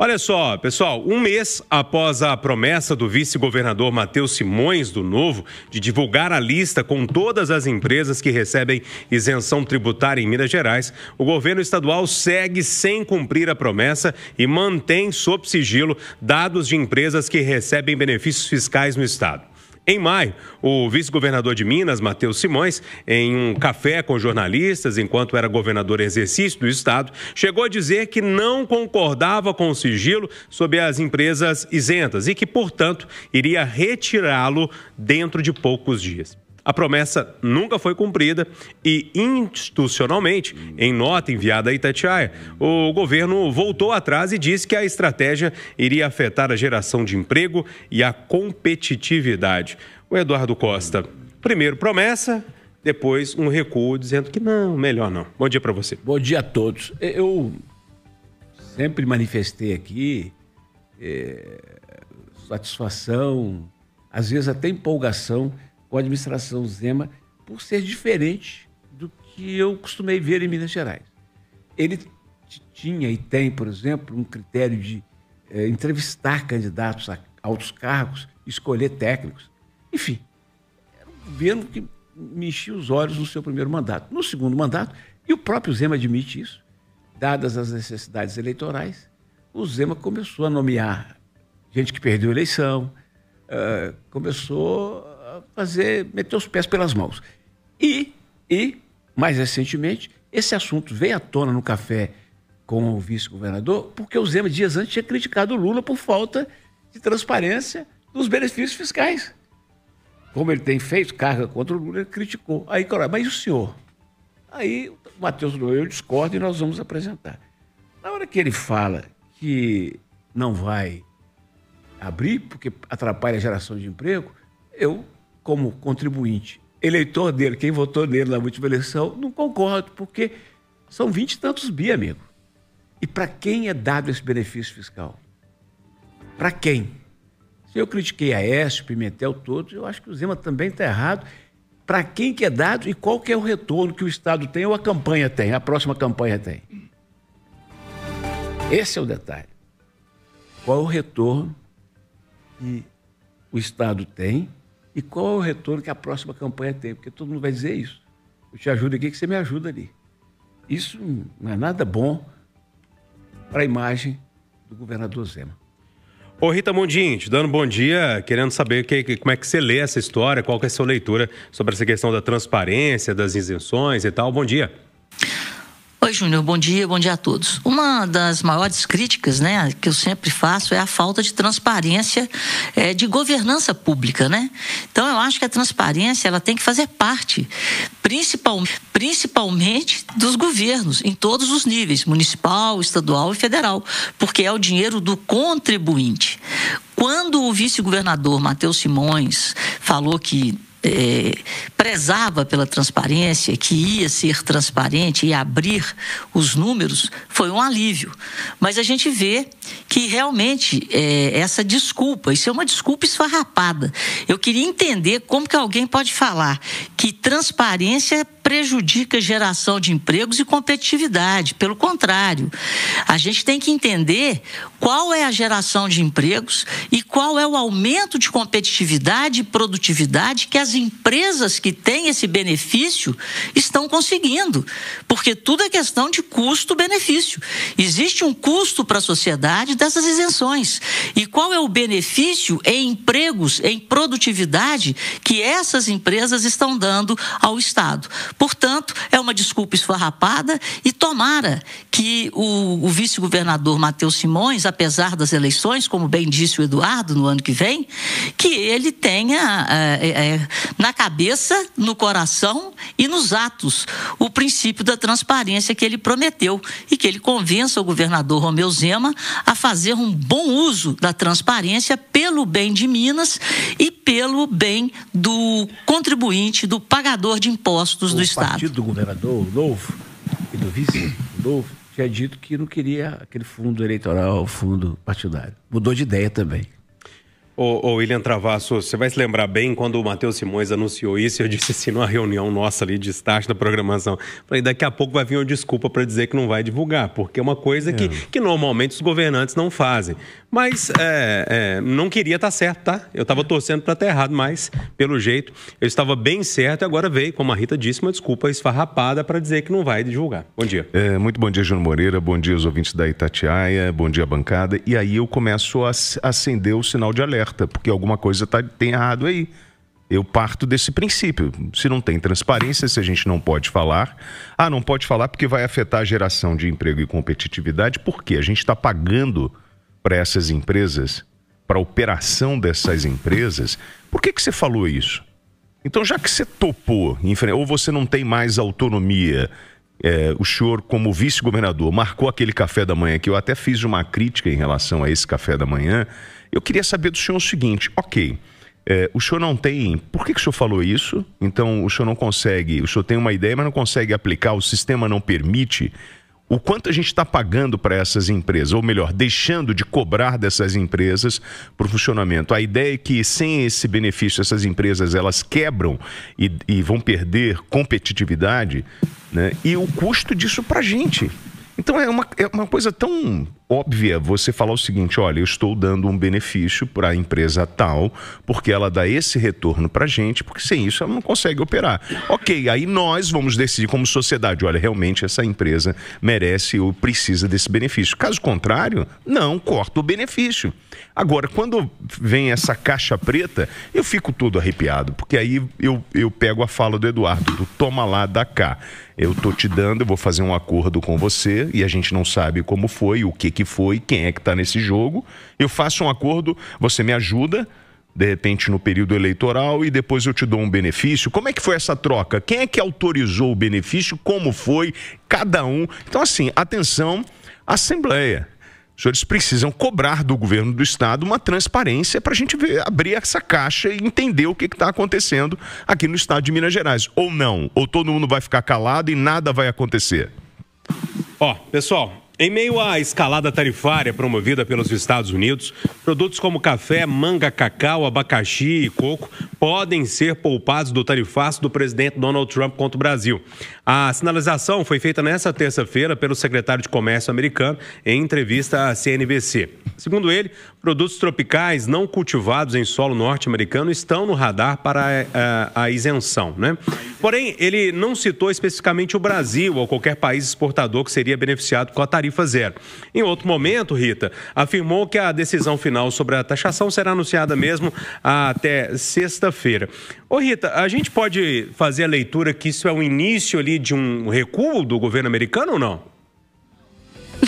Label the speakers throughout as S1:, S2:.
S1: Olha só, pessoal, um mês após a promessa do vice-governador Matheus Simões, do Novo, de divulgar a lista com todas as empresas que recebem isenção tributária em Minas Gerais, o governo estadual segue sem cumprir a promessa e mantém sob sigilo dados de empresas que recebem benefícios fiscais no estado. Em maio, o vice-governador de Minas, Matheus Simões, em um café com jornalistas, enquanto era governador em exercício do estado, chegou a dizer que não concordava com o sigilo sobre as empresas isentas e que, portanto, iria retirá-lo dentro de poucos dias. A promessa nunca foi cumprida e, institucionalmente, em nota enviada a Itatiaia, o governo voltou atrás e disse que a estratégia iria afetar a geração de emprego e a competitividade. O Eduardo Costa, primeiro promessa, depois um recuo dizendo que não, melhor não. Bom dia para você.
S2: Bom dia a todos. Eu sempre manifestei aqui satisfação, às vezes até empolgação, com a administração Zema, por ser diferente do que eu costumei ver em Minas Gerais. Ele tinha e tem, por exemplo, um critério de entrevistar candidatos a altos cargos, escolher técnicos. Enfim, era um governo que me enchia os olhos no seu primeiro mandato. No segundo mandato, e o próprio Zema admite isso, dadas as necessidades eleitorais, o Zema começou a nomear gente que perdeu a eleição, começou meter os pés pelas mãos. E, mais recentemente, esse assunto veio à tona no café com o vice-governador, porque o Zema, dias antes, tinha criticado o Lula por falta de transparência dos benefícios fiscais. Como ele tem feito carga contra o Lula, ele criticou. Aí, mas e o senhor? Aí, o Matheus falou, eu discordo e nós vamos apresentar. Na hora que ele fala que não vai abrir, porque atrapalha a geração de emprego, eu, como contribuinte, eleitor dele, quem votou nele na última eleição, não concordo, porque são 20 e tantos bi, amigo. E para quem é dado esse benefício fiscal? Para quem? Se eu critiquei a Aécio, Pimentel, todos, eu acho que o Zema também está errado. Para quem que é dado e qual que é o retorno que o Estado tem ou a campanha tem, a próxima campanha tem? Esse é o detalhe. Qual é o retorno que o Estado tem e qual é o retorno que a próxima campanha tem? Porque todo mundo vai dizer isso. Eu te ajudo aqui que você me ajuda ali. Isso não é nada bom para a imagem do governador Zema.
S1: Ô Rita Mondin, te dando bom dia, querendo saber como é que você lê essa história, qual que é a sua leitura sobre essa questão da transparência, das isenções e tal. Bom dia.
S3: Oi, Júnior, bom dia a todos. Uma das maiores críticas, né, que eu sempre faço é a falta de transparência de governança pública, né? Então, eu acho que a transparência ela tem que fazer parte, principalmente dos governos, em todos os níveis, municipal, estadual e federal, porque é o dinheiro do contribuinte. Quando o vice-governador Matheus Simões falou que prezava pela transparência, que ia ser transparente e abrir os números, foi um alívio. Mas a gente vê que realmente essa desculpa, isso é uma desculpa esfarrapada. Eu queria entender como que alguém pode falar que transparência prejudica a geração de empregos e competitividade. Pelo contrário, a gente tem que entender qual é a geração de empregos e qual é o aumento de competitividade e produtividade que as empresas que têm esse benefício estão conseguindo. Porque tudo é questão de custo-benefício. Existe um custo para a sociedade dessas isenções. E qual é o benefício em empregos, em produtividade que essas empresas estão dando ao Estado? Portanto, é uma desculpa esfarrapada e tomara que o vice-governador Matheus Simões, apesar das eleições, como bem disse o Eduardo, no ano que vem, que ele tenha na cabeça, no coração e nos atos o princípio da transparência que ele prometeu e que ele convença o governador Romeu Zema a fazer um bom uso da transparência pelo bem de Minas e pelo bem do contribuinte, do pagador de impostos do Estado. O
S2: partido do governador, o Novo, e do vice, o Novo, tinha dito que não queria aquele fundo eleitoral, fundo partidário. Mudou de ideia também.
S1: Ô William Travasso, você vai se lembrar bem quando o Matheus Simões anunciou isso, eu disse assim, numa reunião nossa ali de estágio da programação, falei, daqui a pouco vai vir uma desculpa para dizer que não vai divulgar, porque é uma coisa que normalmente os governantes não fazem. Mas não queria estar certo, tá? Eu estava torcendo para estar errado, mas pelo jeito eu estava bem certo e agora veio, como a Rita disse, uma desculpa esfarrapada para dizer que não vai divulgar. Bom dia.
S4: Muito bom dia, Júnior Moreira, bom dia aos ouvintes da Itatiaia, bom dia, bancada. E aí eu começo a acender o sinal de alerta, porque alguma coisa tem errado aí. Eu parto desse princípio. Se não tem transparência, se a gente não pode falar... não pode falar porque vai afetar a geração de emprego e competitividade. Por quê? A gente está pagando para essas empresas, para a operação dessas empresas. Por que você falou isso? Então, já que você topou, ou você não tem mais autonomia... o senhor, como vice-governador, marcou aquele café da manhã, que eu até fiz uma crítica em relação a esse café da manhã. Eu queria saber do senhor o seguinte, o senhor não tem... Por que o senhor falou isso? Então, o senhor não consegue... O senhor tem uma ideia, mas não consegue aplicar, o sistema não permite. O quanto a gente está pagando para essas empresas, ou melhor, deixando de cobrar dessas empresas para o funcionamento. A ideia é que sem esse benefício, essas empresas elas quebram e vão perder competitividade, né? E o custo disso para a gente. Então é uma coisa tão óbvia você falar o seguinte, olha, eu estou dando um benefício para a empresa tal, porque ela dá esse retorno para a gente, porque sem isso ela não consegue operar. Aí nós vamos decidir como sociedade, olha, realmente essa empresa merece ou precisa desse benefício. Caso contrário, não, corta o benefício. Agora, quando vem essa caixa preta, eu fico todo arrepiado, porque aí eu pego a fala do Eduardo, do toma lá, dá cá. Eu tô te dando, eu vou fazer um acordo com você e a gente não sabe como foi, o que foi, quem é que tá nesse jogo. Eu faço um acordo, você me ajuda, de repente no período eleitoral, e depois eu te dou um benefício. Como é que foi essa troca? Quem é que autorizou o benefício? Como foi? Cada um. Então assim, atenção, Assembleia. Os senhores precisam cobrar do governo do estado uma transparência para a gente abrir essa caixa e entender o que está acontecendo aqui no estado de Minas Gerais. Ou não, ou todo mundo vai ficar calado e nada vai acontecer.
S1: Pessoal, em meio à escalada tarifária promovida pelos Estados Unidos, produtos como café, manga, cacau, abacaxi e coco podem ser poupados do tarifaço do presidente Donald Trump contra o Brasil. A sinalização foi feita nesta terça-feira pelo secretário de Comércio americano em entrevista à CNBC. Segundo ele, produtos tropicais não cultivados em solo norte-americano estão no radar para a isenção, né? Porém, ele não citou especificamente o Brasil ou qualquer país exportador que seria beneficiado com a tarifa zero. Em outro momento, Rita, afirmou que a decisão final sobre a taxação será anunciada mesmo até sexta-feira. Rita, a gente pode fazer a leitura que isso é o início ali de um recuo do governo americano ou não?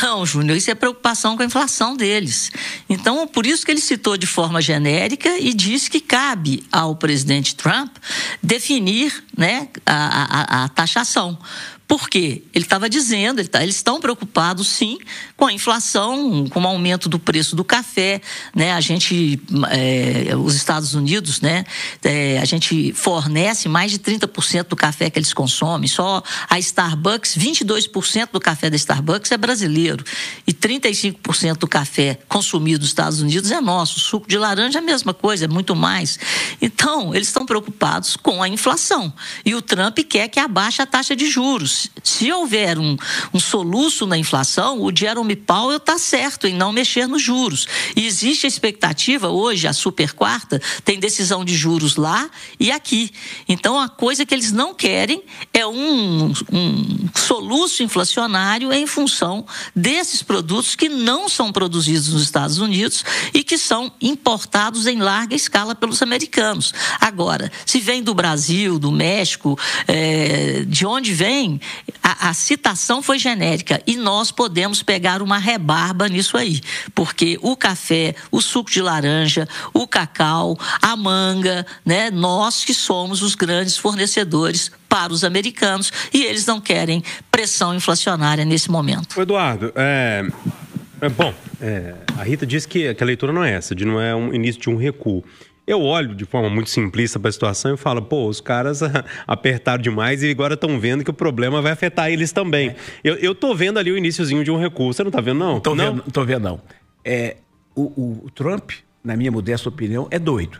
S3: Não, Júnior, isso é preocupação com a inflação deles. Então, por isso que ele citou de forma genérica e disse que cabe ao presidente Trump definir, né, a taxação. Por quê? Ele estava dizendo, eles estão preocupados, sim, com a inflação, com o aumento do preço do café, né? Os Estados Unidos, né? A gente fornece mais de 30% do café que eles consomem. Só a Starbucks, 22% do café da Starbucks é brasileiro. E 35% do café consumido nos Estados Unidos é nosso. O suco de laranja é a mesma coisa, é muito mais. Então, eles estão preocupados com a inflação. E o Trump quer que abaixe a taxa de juros. Se houver um soluço na inflação, o Jerome Powell está certo em não mexer nos juros. E existe a expectativa, hoje, a super quarta, tem decisão de juros lá e aqui. Então, a coisa que eles não querem é um soluço inflacionário em função desses produtos que não são produzidos nos Estados Unidos e que são importados em larga escala pelos americanos. Agora, se vem do Brasil, do México, de onde vem... A citação foi genérica e nós podemos pegar uma rebarba nisso aí, porque o café, o suco de laranja, o cacau, a manga, né, nós que somos os grandes fornecedores para os americanos e eles não querem pressão inflacionária nesse momento.
S1: Eduardo, a Rita disse que a leitura não é essa, não é um início de um recuo. Eu olho de forma muito simplista para a situação e falo, os caras apertaram demais e agora estão vendo que o problema vai afetar eles também. Eu tô vendo ali o iniciozinho de um recuo. Você não tá vendo, não?
S2: Tô vendo, não. O Trump na minha modesta opinião, é doido.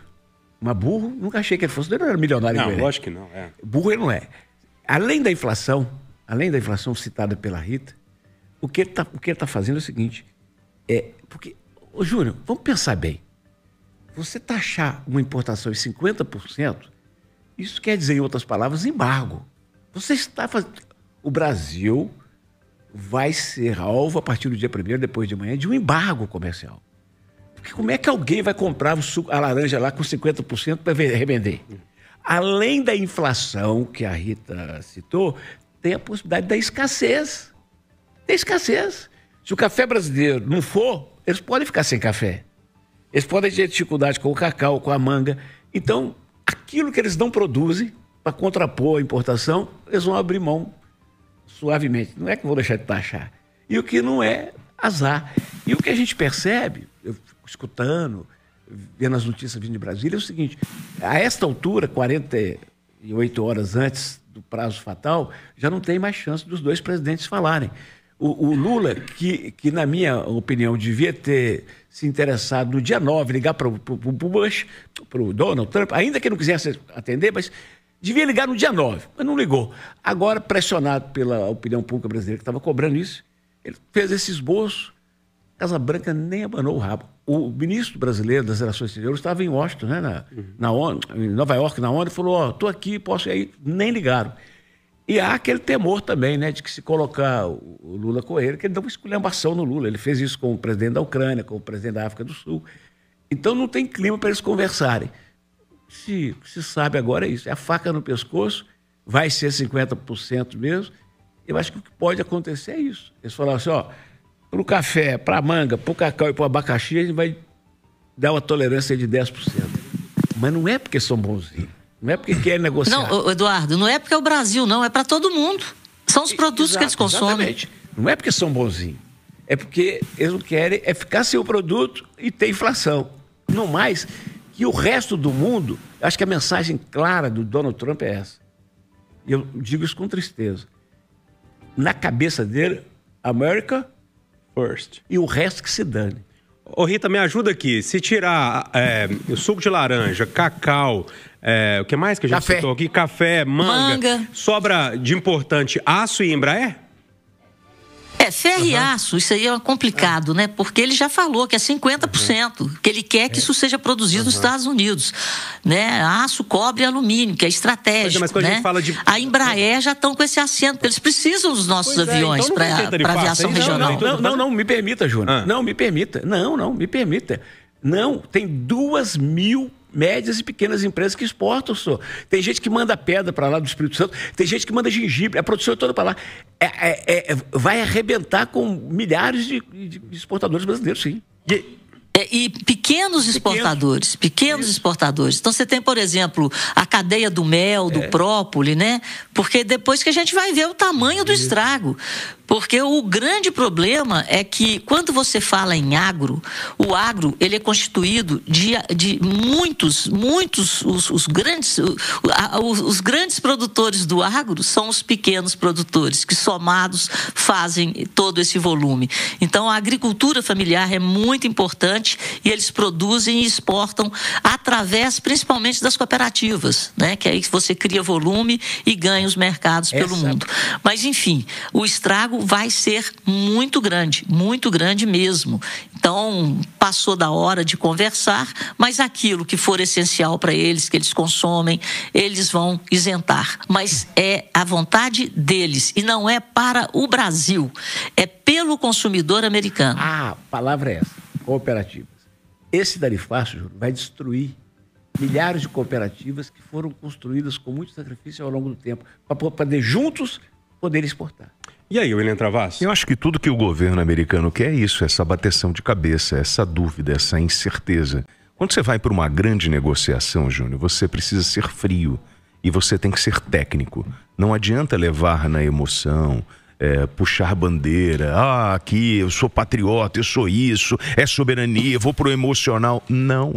S2: Mas burro, nunca achei que ele fosse doido, ele era milionário.
S1: Não, lógico que não.
S2: Burro ele não é. Além da inflação citada pela Rita, o que ele está fazendo é o seguinte, porque, ô Júnior, vamos pensar bem, você taxar uma importação em 50%, isso quer dizer, em outras palavras, embargo. Você está fazendo... O Brasil vai ser alvo, a partir do dia 1º, depois de amanhã, de um embargo comercial. Porque como é que alguém vai comprar a laranja lá com 50% para revender? Além da inflação que a Rita citou, tem a possibilidade da escassez. Tem escassez. Se o café brasileiro não for, eles podem ficar sem café. Eles podem ter dificuldade com o cacau, com a manga. Então, aquilo que eles não produzem, para contrapor a importação, eles vão abrir mão suavemente. Não é que vão deixar de taxar. E o que não é, azar. E o que a gente percebe, eu fico escutando, vendo as notícias vindo de Brasília, é o seguinte, a esta altura, 48 horas antes do prazo fatal, já não tem mais chance dos dois presidentes falarem. O Lula, que na minha opinião devia ter se interessado no dia 9, ligar para o Bush, para o Donald Trump, ainda que não quisesse atender, mas devia ligar no dia 9, mas não ligou. Agora, pressionado pela opinião pública brasileira que estava cobrando isso, ele fez esse esboço, Casa Branca nem abanou o rabo. O ministro brasileiro das Relações Exteriores estava em Washington, né, na ONU, em Nova York, na ONU, e falou, estou aqui, posso ir aí. Nem ligaram. E há aquele temor também, né, de que se colocar o Lula com ele, que ele dá uma esculhambação no Lula. Ele fez isso com o presidente da Ucrânia, com o presidente da África do Sul. Então não tem clima para eles conversarem. Se sabe agora é isso, é a faca no pescoço, vai ser 50% mesmo. Eu acho que o que pode acontecer é isso. Eles falaram assim, para o café, para a manga, para o cacau e para o abacaxi, a gente vai dar uma tolerância de 10%. Mas não é porque são bonzinhos. Não é porque querem negociar.
S3: Não, Eduardo, não é porque é o Brasil, não. É para todo mundo. São os produtos que eles consomem.
S2: Exatamente. Não é porque são bonzinhos. É porque eles não querem ficar sem o produto e ter inflação. Não mais que o resto do mundo... Acho que a mensagem clara do Donald Trump é essa. E eu digo isso com tristeza. Na cabeça dele, America first. E o resto que se dane.
S1: Ô Rita, me ajuda aqui. Se tirar suco de laranja, cacau, o que mais que a gente citou aqui? Café, manga. Sobra de importante aço e Embraer?
S3: Ferro e aço, isso aí é complicado, né? Porque ele já falou que é 50%, que ele quer que isso seja produzido nos Estados Unidos, né? Aço, cobre e alumínio, que é estratégico,
S1: mas quando
S3: né?
S1: a gente fala de...
S3: A Embraer já estão com esse assento, porque eles precisam dos nossos aviões
S1: então
S3: para aviação regional.
S2: Não, me permita, Júnior. Não, me permita. Não, me permita. Não, tem 2.000 médias e pequenas empresas que exportam, senhor. Tem gente que manda pedra para lá do Espírito Santo, tem gente que manda gengibre, a produção é toda para lá. Vai arrebentar com milhares de exportadores brasileiros, sim.
S3: E pequenos exportadores. Então você tem, por exemplo, a cadeia do mel, do própoli, né? Porque depois que a gente vai ver o tamanho do estrago. Porque o grande problema é que quando você fala em agro, o agro ele é constituído de muitos, os grandes produtores do agro são os pequenos produtores, que somados fazem todo esse volume. Então a agricultura familiar é muito importante e eles produzem e exportam através principalmente das cooperativas, né? Que aí você cria volume e ganha os mercados pelo mundo. Mas enfim, o estrago vai ser muito grande mesmo. Então, passou da hora de conversar, mas aquilo que for essencial para eles, que eles consomem, eles vão isentar. Mas é a vontade deles e não é para o Brasil, é pelo consumidor americano.
S2: A palavra é essa, cooperativas. Esse tarifaço, Júlio, vai destruir milhares de cooperativas que foram construídas com muito sacrifício ao longo do tempo, para poder juntos poder exportar.
S1: E aí, William Travassos?
S4: Eu acho que tudo que o governo americano quer é isso, essa bateção de cabeça, essa dúvida, essa incerteza. Quando você vai para uma grande negociação, Júnior, você precisa ser frio e você tem que ser técnico. Não adianta levar na emoção, puxar bandeira. Aqui eu sou patriota, eu sou isso, é soberania, vou pro emocional. Não,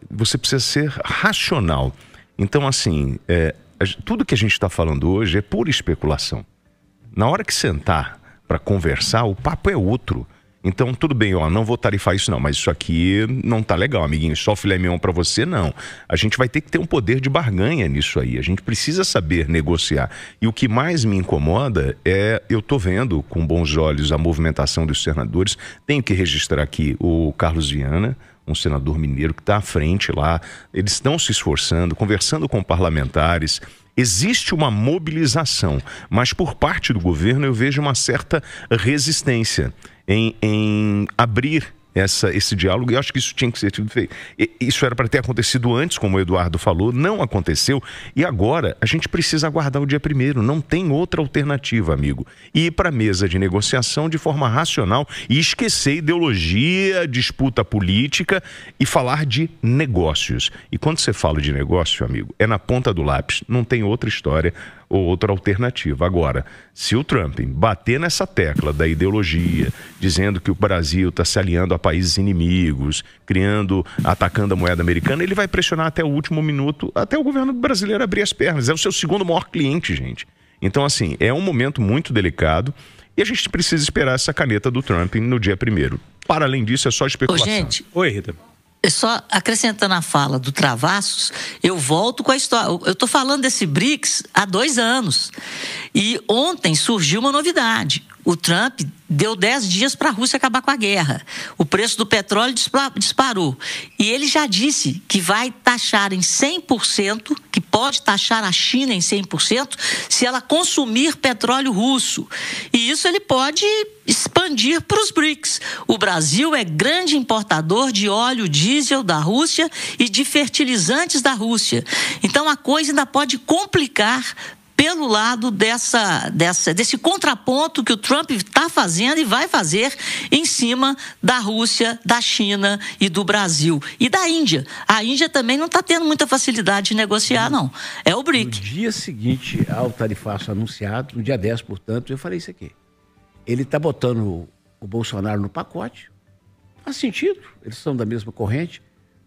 S4: você precisa ser racional. Então, assim, tudo que a gente está falando hoje é pura especulação. Na hora que sentar para conversar, o papo é outro. Então, tudo bem, não vou tarifar isso não, mas isso aqui não tá legal, amiguinho, só filé mignon para você, não. A gente vai ter que ter um poder de barganha nisso aí, a gente precisa saber negociar. E o que mais me incomoda é, eu tô vendo com bons olhos a movimentação dos senadores, tenho que registrar aqui o Carlos Viana, um senador mineiro que está à frente lá, eles estão se esforçando, conversando com parlamentares. Existe uma mobilização, mas por parte do governo eu vejo uma certa resistência em abrir esse diálogo, e eu acho que isso tinha que ser feito. Isso era para ter acontecido antes, como o Eduardo falou, não aconteceu, e agora a gente precisa aguardar o dia 1º, não tem outra alternativa, amigo. E ir para a mesa de negociação de forma racional e esquecer ideologia, disputa política e falar de negócios. E quando você fala de negócio, amigo, é na ponta do lápis, não tem outra história ou outra alternativa. Agora, se o Trump bater nessa tecla da ideologia, dizendo que o Brasil está se aliando a países inimigos, atacando a moeda americana, ele vai pressionar até o último minuto, até o governo brasileiro abrir as pernas. É o seu segundo maior cliente, gente. Então, assim, é um momento muito delicado e a gente precisa esperar essa caneta do Trump no dia 1º. Para além disso, é só especulação.
S3: Gente,
S1: oi, Rita.
S3: Só acrescentando a fala do Travassos, eu volto com a história. Eu estou falando desse BRICS há 2 anos. E ontem surgiu uma novidade. O Trump deu 10 dias para a Rússia acabar com a guerra. O preço do petróleo disparou. E ele já disse que vai taxar em 100%, que pode taxar a China em 100%, se ela consumir petróleo russo. E isso ele pode expandir para os BRICS. O Brasil é grande importador de óleo diesel da Rússia e de fertilizantes da Rússia. Então a coisa ainda pode complicar pelo lado desse contraponto que o Trump está fazendo e vai fazer em cima da Rússia, da China e do Brasil. E da Índia. A Índia também não está tendo muita facilidade de negociar, não. É o BRIC.
S2: No dia seguinte ao tarifaço anunciado, no dia 10, portanto, eu falei isso aqui. Ele está botando o Bolsonaro no pacote. Faz sentido, eles são da mesma corrente,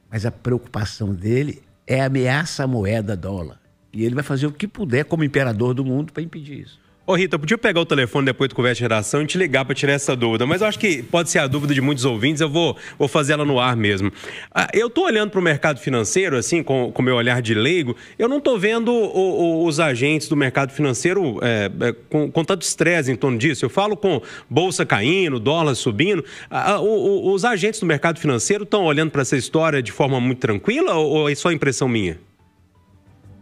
S2: mas a preocupação dele é ameaça à moeda dólar. E ele vai fazer o que puder como imperador do mundo para impedir isso.
S1: Ô Rita, eu podia pegar o telefone depois do Conversa de Redação e te ligar para tirar essa dúvida, mas eu acho que pode ser a dúvida de muitos ouvintes, eu vou fazer ela no ar mesmo. Eu estou olhando para o mercado financeiro, assim, com o meu olhar de leigo, eu não estou vendo os agentes do mercado financeiro com tanto estresse em torno disso. Eu falo com bolsa caindo, dólar subindo. Os agentes do mercado financeiro estão olhando para essa história de forma muito tranquila ou é só impressão minha?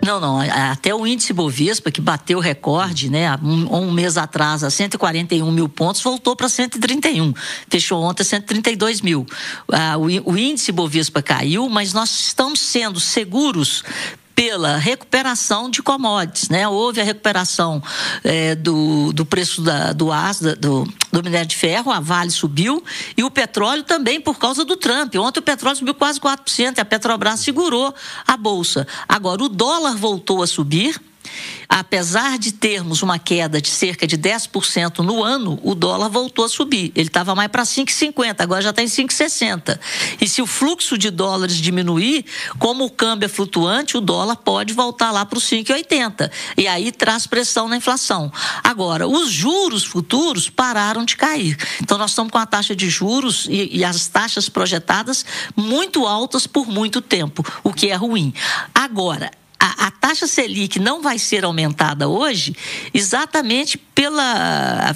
S3: Não. Até o índice Bovespa, que bateu o recorde, né, um mês atrás, a 141 mil pontos, voltou para 131. Fechou ontem a 132 mil. O índice Bovespa caiu, mas nós estamos sendo seguros pela recuperação de commodities, né? Houve a recuperação do preço do minério de ferro, a Vale subiu, e o petróleo também por causa do Trump. Ontem o petróleo subiu quase 4%, e a Petrobras segurou a bolsa. Agora, o dólar voltou a subir. Apesar de termos uma queda de cerca de 10% no ano, o dólar voltou a subir. Ele estava mais para 5,50, agora já está em 5,60. E se o fluxo de dólares diminuir, como o câmbio é flutuante, o dólar pode voltar lá para os 5,80. E aí traz pressão na inflação. Agora, os juros futuros pararam de cair. Então, nós estamos com a taxa de juros e as taxas projetadas muito altas por muito tempo, o que é ruim. Agora, a taxa Selic não vai ser aumentada hoje exatamente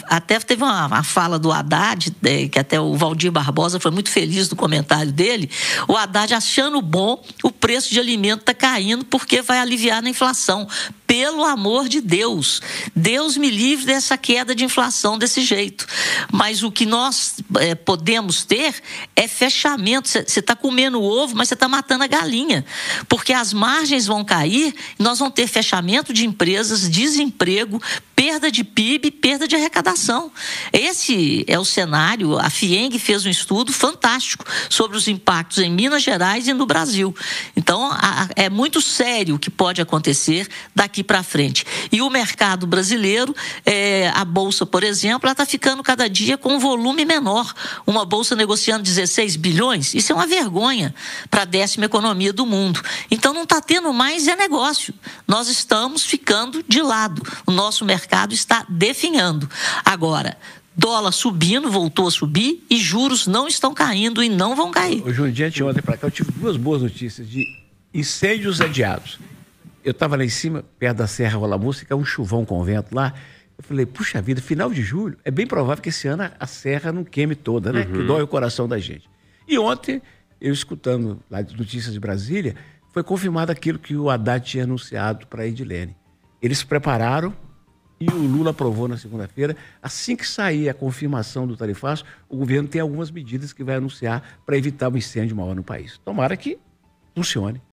S3: até teve uma fala do Haddad, que até o Valdir Barbosa foi muito feliz no comentário dele, o Haddad achando bom o preço de alimento está caindo porque vai aliviar na inflação. Pelo amor de Deus, Deus me livre dessa queda de inflação desse jeito. Mas o que nós podemos ter é fechamento. Você está comendo ovo, mas você está matando a galinha. Porque as margens vão cair e nós vamos ter fechamento de empresas, desemprego, perda de PIB, perda de arrecadação. Esse é o cenário. A FIENG fez um estudo fantástico sobre os impactos em Minas Gerais e no Brasil. Então, é muito sério o que pode acontecer daqui para frente. E o mercado brasileiro, a bolsa, por exemplo, ela está ficando cada dia com um volume menor. Uma bolsa negociando 16 bilhões, isso é uma vergonha para a 10ª economia do mundo. Então não está tendo mais negócio. Nós estamos ficando de lado. O nosso mercado está definhando. Agora, Dólar subindo, voltou a subir, e juros não estão caindo e não vão cair.
S2: Ô, Jundiaí, ontem para cá, eu tive duas boas notícias de incêndios adiados. Eu estava lá em cima, perto da Serra Rola Música, um chuvão com vento lá. Eu falei, puxa vida, final de julho, é bem provável que esse ano a serra não queime toda, né? Que dói o coração da gente. E ontem, eu escutando lá de notícias de Brasília, foi confirmado aquilo que o Haddad tinha anunciado para a Edilene. Eles se prepararam e o Lula aprovou na segunda-feira. Assim que sair a confirmação do tarifaço, o governo tem algumas medidas que vai anunciar para evitar um incêndio maior no país. Tomara que funcione.